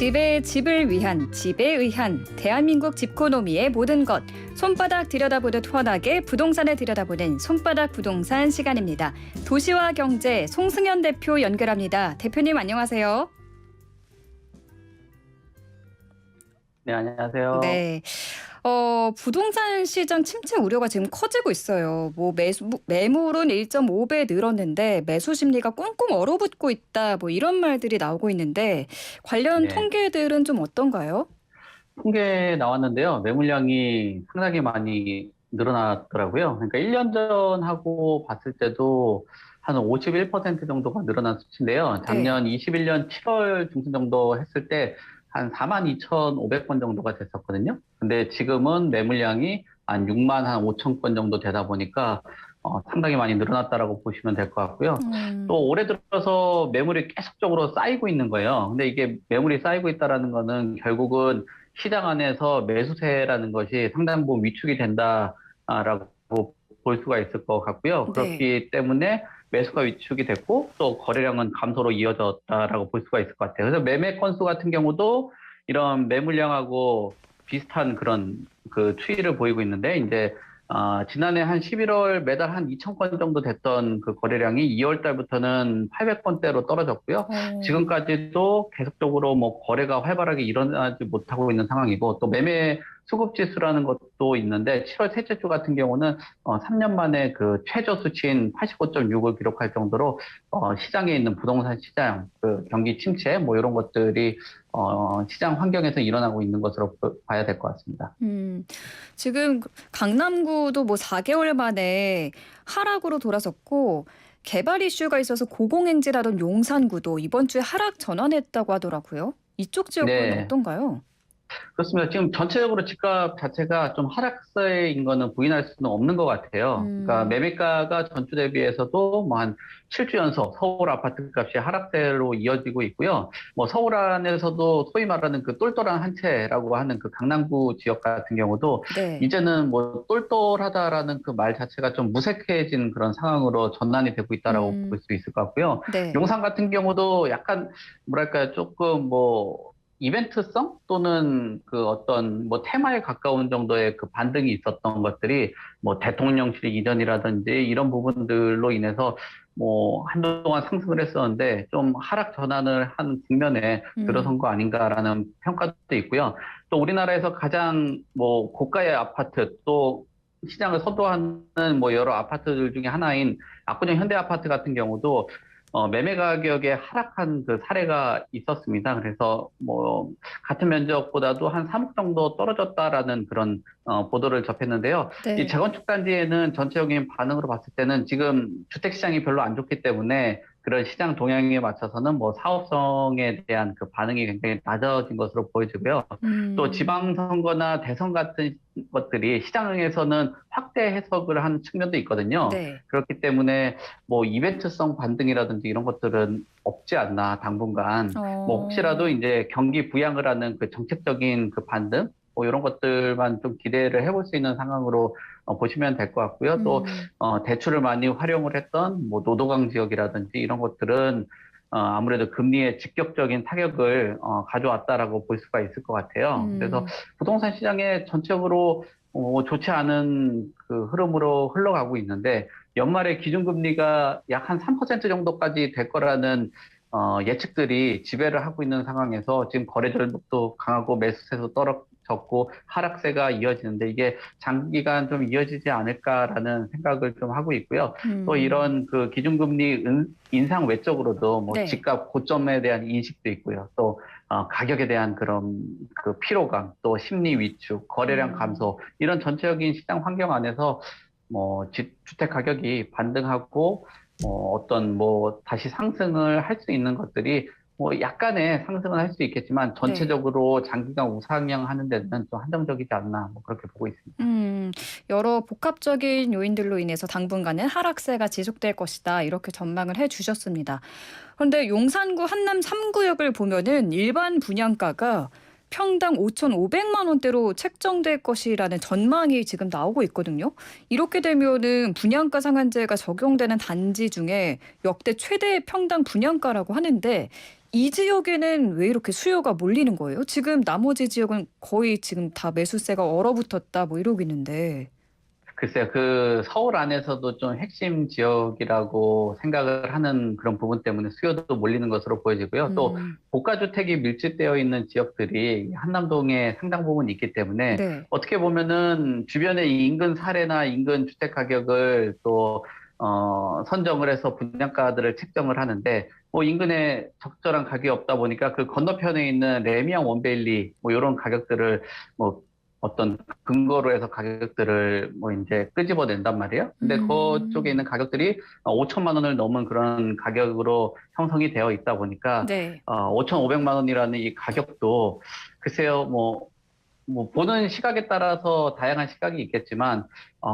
집을 위한, 집에 의한 대한민국 집코노미의 모든 것. 손바닥 들여다보듯 환하게 부동산을 들여다보는 손바닥 부동산 시간입니다. 도시와 경제 송승현 대표 연결합니다. 대표님 안녕하세요. 네, 안녕하세요. 네. 부동산 시장 침체 우려가 지금 커지고 있어요. 매물은 1.5배 늘었는데 매수 심리가 꽁꽁 얼어붙고 있다. 이런 말들이 나오고 있는데 관련 네, 통계들은 좀 어떤가요? 통계 나왔는데요. 매물량이 상당히 많이 늘어났더라고요. 그러니까 1년 전하고 봤을 때도 한 51% 정도가 늘어난 수치인데요. 네. 작년 21년 7월 중순 정도 했을 때 한 42,500건 정도가 됐었거든요. 근데 지금은 매물량이 한 6만 한 5천 건 정도 되다 보니까 상당히 많이 늘어났다라고 보시면 될 것 같고요. 또 올해 들어서 매물이 계속적으로 쌓이고 있는 거예요. 근데 이게 매물이 쌓이고 있다라는 거는 결국은 시장 안에서 매수세라는 것이 상당 부분 위축이 된다라고 볼 수가 있을 것 같고요. 네. 그렇기 때문에 매수가 위축이 됐고 또 거래량은 감소로 이어졌다라고 볼 수가 있을 것 같아요. 그래서 매매 건수 같은 경우도 이런 매물량하고 비슷한 그런 그 추이를 보이고 있는데 이제 지난해 한 11월 매달 한 2천 건 정도 됐던 그 거래량이 2월 달부터는 800건대로 떨어졌고요. 어, 지금까지도 계속적으로 뭐 거래가 활발하게 일어나지 못하고 있는 상황이고 또 매매 수급 지수라는 것도 있는데 7월 셋째 주 같은 경우는 3년 만에 그 최저 수치인 85.6을 기록할 정도로 시장에 있는 부동산 시장, 그 경기 침체 뭐 이런 것들이 시장 환경에서 일어나고 있는 것으로 봐야 될 것 같습니다. 지금 강남구도 4개월 만에 하락으로 돌아섰고 개발 이슈가 있어서 고공행진하던 용산구도 이번 주에 하락 전환했다고 하더라고요. 이쪽 지역구는 네. 어떤가요? 그렇습니다. 지금 전체적으로 집값 자체가 좀 하락세인 거는 부인할 수는 없는 것 같아요. 그러니까 음, 매매가가 전주 대비해서도 뭐 한 7주 연속 서울 아파트 값이 하락세로 이어지고 있고요. 뭐 서울 안에서도 소위 말하는 그 똘똘한 한 채라고 하는 그 강남구 지역 같은 경우도 네. 이제는 뭐 똘똘하다라는 그 말 자체가 좀 무색해진 그런 상황으로 전환이 되고 있다라고 볼 음, 수 있을 것 같고요. 네. 용산 같은 경우도 약간 뭐랄까요, 조금 뭐 이벤트성 또는 그 어떤 뭐 테마에 가까운 정도의 그 반등이 있었던 것들이 뭐 대통령실 이전이라든지 이런 부분들로 인해서 뭐 한동안 상승을 했었는데 좀 하락 전환을 한 국면에 음, 들어선 거 아닌가라는 평가도 있고요. 또 우리나라에서 가장 뭐 고가의 아파트 또 시장을 선도하는 뭐 여러 아파트들 중에 하나인 압구정 현대아파트 같은 경우도 매매 가격에 하락한 그 사례가 있었습니다. 그래서 뭐 같은 면적보다도 한 3억 정도 떨어졌다라는 그런 보도를 접했는데요. 이 네. 재건축 단지에는 전체적인 반응으로 봤을 때는 지금 주택 시장이 별로 안 좋기 때문에 그런 시장 동향에 맞춰서는 뭐 사업성에 대한 그 반응이 굉장히 낮아진 것으로 보여지고요. 또 음, 지방선거나 대선 같은 것들이 시장에서는 확대 해석을 한 측면도 있거든요. 네. 그렇기 때문에 뭐 이벤트성 반등이라든지 이런 것들은 없지 않나 당분간 뭐 혹시라도 어, 이제 경기 부양을 하는 그 정책적인 그 반등 뭐 이런 것들만 좀 기대를 해볼 수 있는 상황으로 보시면 될 것 같고요. 또 음, 대출을 많이 활용을 했던 뭐 노도강 지역이라든지 이런 것들은 아무래도 금리에 직접적인 타격을 가져왔다라고 볼 수가 있을 것 같아요. 그래서 음, 부동산 시장에 전체적으로 좋지 않은 그 흐름으로 흘러가고 있는데 연말에 기준금리가 약 한 3% 정도까지 될 거라는 예측들이 지배를 하고 있는 상황에서 지금 거래절도 강하고 매수세도 떨어졌고 하락세가 이어지는데 이게 장기간 좀 이어지지 않을까라는 생각을 좀 하고 있고요. 또 음, 이런 그 기준금리 인상 외적으로도 뭐 네. 집값 고점에 대한 인식도 있고요. 또 가격에 대한 그런 그 피로감, 또 심리 위축, 거래량 음. 감소 이런 전체적인 시장 환경 안에서 뭐 주택 가격이 반등하고 어떤 뭐 다시 상승을 할 수 있는 것들이 뭐 약간의 상승은 할 수 있겠지만 네. 전체적으로 장기간 우상향하는 데는 좀 한정적이지 않나 뭐 그렇게 보고 있습니다. 음, 여러 복합적인 요인들로 인해서 당분간은 하락세가 지속될 것이다. 이렇게 전망을 해 주셨습니다. 그런데 용산구 한남 3구역을 보면은 일반 분양가가 평당 5,500만 원대로 책정될 것이라는 전망이 지금 나오고 있거든요. 이렇게 되면은 분양가 상한제가 적용되는 단지 중에 역대 최대 평당 분양가라고 하는데 이 지역에는 왜 이렇게 수요가 몰리는 거예요? 지금 나머지 지역은 거의 지금 다 매수세가 얼어붙었다 뭐 이러고 있는데. 글쎄요, 그 서울 안에서도 좀 핵심 지역이라고 생각을 하는 그런 부분 때문에 수요도 몰리는 것으로 보여지고요. 또 음. 고가주택이 밀집되어 있는 지역들이 한남동에 상당 부분 있기 때문에 네. 어떻게 보면은 주변의 이 인근 사례나 인근 주택 가격을 또 선정을 해서 분양가들을 책정을 하는데 뭐 인근에 적절한 가격이 없다 보니까 그 건너편에 있는 레미안 원베일리 뭐 이런 가격들을 뭐 어떤 근거로 해서 가격들을 뭐 이제 끄집어낸단 말이에요. 근데 그쪽에 음. 있는 가격들이 5천만 원을 넘은 그런 가격으로 형성이 되어 있다 보니까 네. 5,500만 원이라는 이 가격도 글쎄요, 뭐 보는 시각에 따라서 다양한 시각이 있겠지만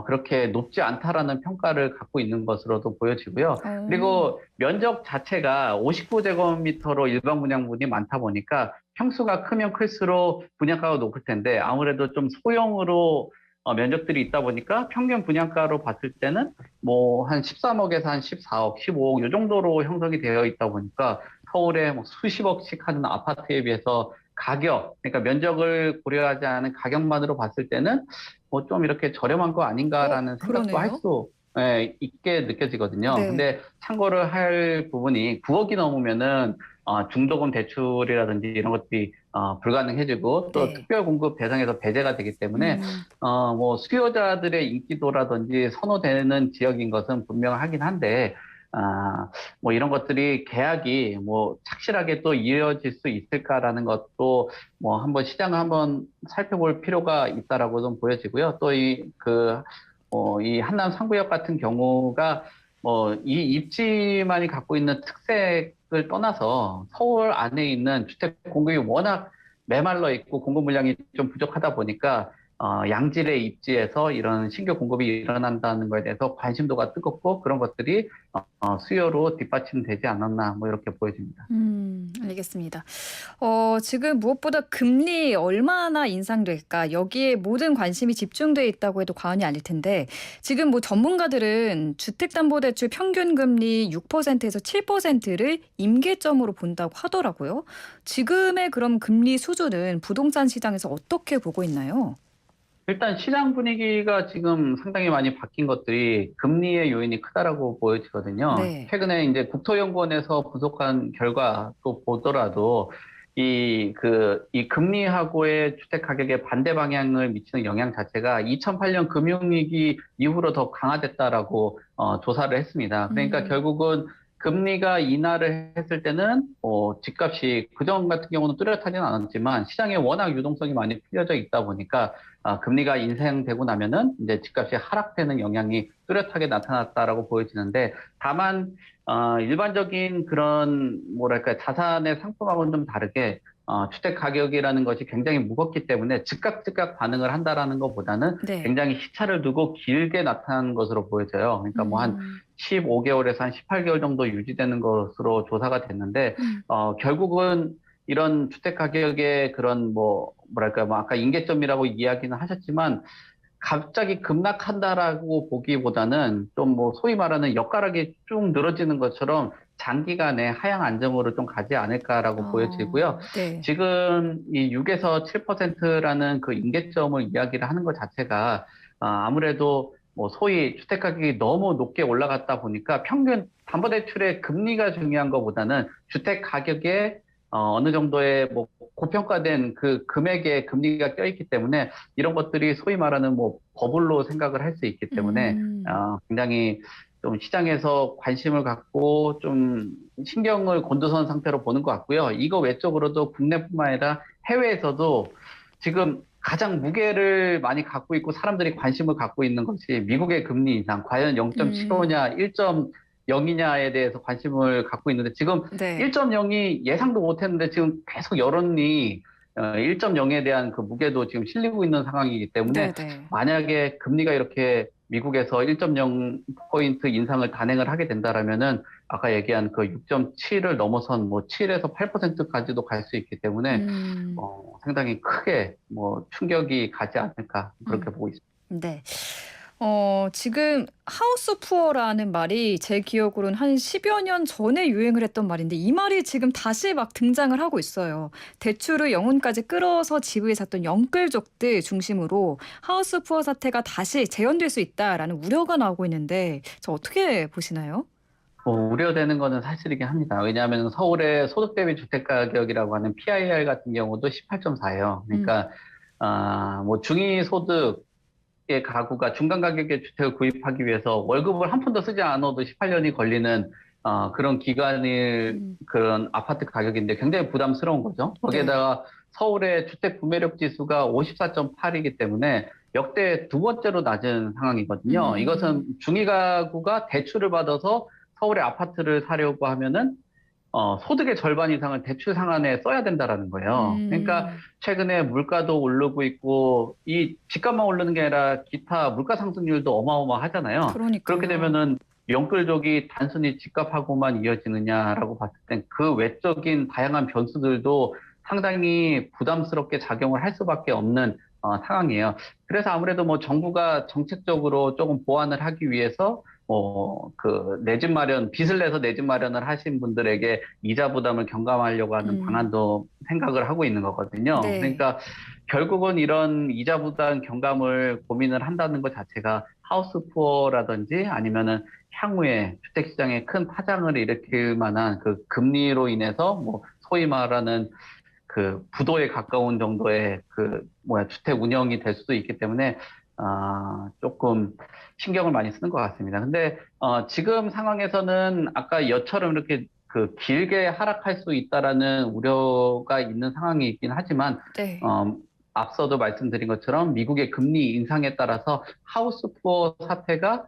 그렇게 높지 않다라는 평가를 갖고 있는 것으로도 보여지고요. 어. 그리고 면적 자체가 59제곱미터로 일반 분양분이 많다 보니까 평수가 크면 클수록 분양가가 높을 텐데 아무래도 좀 소형으로 면적들이 있다 보니까 평균 분양가로 봤을 때는 뭐 한 13억에서 한 14억, 15억 이 정도로 형성이 되어 있다 보니까 서울에 뭐 수십억씩 하는 아파트에 비해서 가격, 그러니까 면적을 고려하지 않은 가격만으로 봤을 때는 뭐 좀 이렇게 저렴한 거 아닌가라는 생각도 할 그러네요. 수 있게 느껴지거든요. 네. 근데 참고를 할 부분이 9억이 넘으면은 중도금 대출이라든지 이런 것들이 불가능해지고 또 네. 특별 공급 대상에서 배제가 되기 때문에 음. 뭐 수요자들의 인기도라든지 선호되는 지역인 것은 분명하긴 한데 뭐 이런 것들이 계약이 뭐 착실하게 또 이어질 수 있을까라는 것도 뭐 한번 시장을 한번 살펴볼 필요가 있다라고 좀 보여지고요. 또 이 한남 상구역 같은 경우가 뭐 이 입지만이 갖고 있는 특색을 떠나서 서울 안에 있는 주택 공급이 워낙 메말라 있고 공급 물량이 좀 부족하다 보니까 양질의 입지에서 이런 신규 공급이 일어난다는 것에 대해서 관심도가 뜨겁고 그런 것들이 수요로 뒷받침되지 않았나 뭐 이렇게 보여집니다. 알겠습니다. 지금 무엇보다 금리 얼마나 인상될까 여기에 모든 관심이 집중돼 있다고 해도 과언이 아닐 텐데 지금 뭐 전문가들은 주택담보대출 평균 금리 6%에서 7%를 임계점으로 본다고 하더라고요. 지금의 그럼 금리 수준은 부동산 시장에서 어떻게 보고 있나요? 일단 시장 분위기가 지금 상당히 많이 바뀐 것들이 금리의 요인이 크다라고 보여지거든요. 네. 최근에 이제 국토연구원에서 분석한 결과 또 보더라도 이 금리하고의 주택 가격에 반대 방향을 미치는 영향 자체가 2008년 금융위기 이후로 더 강화됐다라고 조사를 했습니다. 그러니까 음. 결국은 금리가 인하를 했을 때는 집값이 그전 같은 경우는 뚜렷하지는 않았지만 시장에 워낙 유동성이 많이 풀려져 있다 보니까 금리가 인상되고 나면은 이제 집값이 하락되는 영향이 뚜렷하게 나타났다라고 보여지는데 다만 일반적인 그런 뭐랄까 자산의 상품하고는 좀 다르게 주택 가격이라는 것이 굉장히 무겁기 때문에 즉각 반응을 한다라는 것보다는 네. 굉장히 시차를 두고 길게 나타나는 것으로 보여져요. 그러니까 뭐 한 음. 15개월에서 한 18개월 정도 유지되는 것으로 조사가 됐는데 음. 결국은 이런 주택 가격의 그런 뭐랄까 뭐 아까 임계점이라고 이야기는 하셨지만 갑자기 급락한다라고 보기보다는 좀 뭐 소위 말하는 엿가락이 쭉 늘어지는 것처럼 장기간의 하향 안정으로 좀 가지 않을까라고 보여지고요. 네. 지금 이 6에서 7%라는 그 임계점을 이야기를 하는 것 자체가 아무래도 뭐 소위 주택 가격이 너무 높게 올라갔다 보니까 평균 담보대출의 금리가 중요한 것보다는 주택 가격에 어느 정도의 뭐 고평가된 그 금액의 금리가 껴있기 때문에 이런 것들이 소위 말하는 뭐 버블로 생각을 할 수 있기 때문에 음. 굉장히 좀 시장에서 관심을 갖고 좀 신경을 곤두선 상태로 보는 것 같고요. 이거 외적으로도 국내뿐만 아니라 해외에서도 지금 가장 무게를 많이 갖고 있고 사람들이 관심을 갖고 있는 것이 미국의 금리 인상, 과연 음. 0.75냐, 1.0이냐에 대해서 관심을 갖고 있는데 지금 네. 1.0이 예상도 못했는데 지금 계속 여론이 1.0에 대한 그 무게도 지금 실리고 있는 상황이기 때문에 네네. 만약에 금리가 이렇게 미국에서 1.0포인트 인상을 단행을 하게 된다라면은 아까 얘기한 그 6.7을 넘어선 뭐 7에서 8%까지도 갈 수 있기 때문에 음. 상당히 크게 뭐 충격이 가지 않을까 그렇게 음. 보고 있습니다. 네. 지금 하우스 푸어라는 말이 제 기억으로는 한 10여 년 전에 유행을 했던 말인데 이 말이 지금 다시 막 등장을 하고 있어요. 대출을 영혼까지 끌어서 집을 샀던 영끌족들 중심으로 하우스 푸어 사태가 다시 재현될 수 있다라는 우려가 나오고 있는데 저 어떻게 보시나요? 우려되는 거는 사실이긴 합니다. 왜냐하면 서울의 소득 대비 주택 가격이라고 하는 PIR 같은 경우도 18.4예요. 음. 그러니까 뭐 중위 소득의 가구가 중간 가격의 주택을 구입하기 위해서 월급을 한 푼도 쓰지 않아도 18년이 걸리는 그런 기간일 음. 그런 아파트 가격인데 굉장히 부담스러운 거죠. 네. 거기에다가 서울의 주택 구매력 지수가 54.8이기 때문에 역대 두 번째로 낮은 상황이거든요. 이것은 음. 중위 가구가 대출을 받아서 서울의 아파트를 사려고 하면은 소득의 절반 이상을 대출 상환에 써야 된다라는 거예요. 그러니까 음. 최근에 물가도 오르고 있고 이 집값만 오르는 게 아니라 기타 물가 상승률도 어마어마하잖아요. 그렇게 그러니까요. 되면은 영끌족이 단순히 집값하고만 이어지느냐라고 봤을 땐 그 외적인 다양한 변수들도 상당히 부담스럽게 작용을 할 수밖에 없는 상황이에요. 그래서 아무래도 뭐 정부가 정책적으로 조금 보완을 하기 위해서 내 집 마련, 빚을 내서 내 집 마련을 하신 분들에게 이자 부담을 경감하려고 하는 음. 방안도 생각을 하고 있는 거거든요. 네. 그러니까 결국은 이런 이자 부담 경감을 고민을 한다는 것 자체가 하우스 푸어라든지 아니면은 향후에 주택시장에 큰 파장을 일으킬 만한 그 금리로 인해서 뭐 소위 말하는 그 부도에 가까운 정도의 주택 운영이 될 수도 있기 때문에 조금 신경을 많이 쓰는 것 같습니다. 근데 지금 상황에서는 아까 여처럼 이렇게 그 길게 하락할 수 있다라는 우려가 있는 상황이긴 하지만 네. 어, 앞서도 말씀드린 것처럼 미국의 금리 인상에 따라서 하우스 푸어 사태가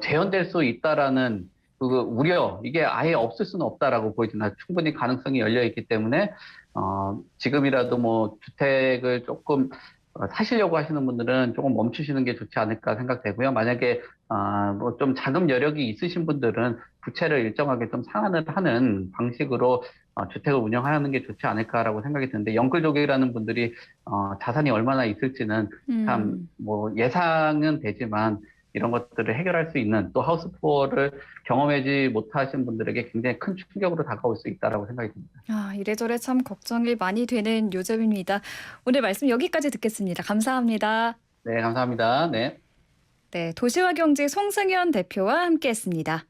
재현될 수 있다라는 그 우려, 이게 아예 없을 수는 없다라고 보이지만 충분히 가능성이 열려 있기 때문에 지금이라도 뭐 주택을 조금 사시려고 하시는 분들은 조금 멈추시는 게 좋지 않을까 생각되고요. 만약에 뭐 좀 자금 여력이 있으신 분들은 부채를 일정하게 좀 상환을 하는 방식으로 주택을 운영하는 게 좋지 않을까라고 생각이 드는데 영끌족이라는 분들이 자산이 얼마나 있을지는 참 음. 뭐 예상은 되지만 이런 것들을 해결할 수 있는 또 하우스 푸어를 경험하지 못하신 분들에게 굉장히 큰 충격으로 다가올 수 있다라고 생각이 듭니다. 이래저래 참 걱정이 많이 되는 요즘입니다. 오늘 말씀 여기까지 듣겠습니다. 감사합니다. 네, 감사합니다. 네. 네, 도시와 경제 송승현 대표와 함께했습니다.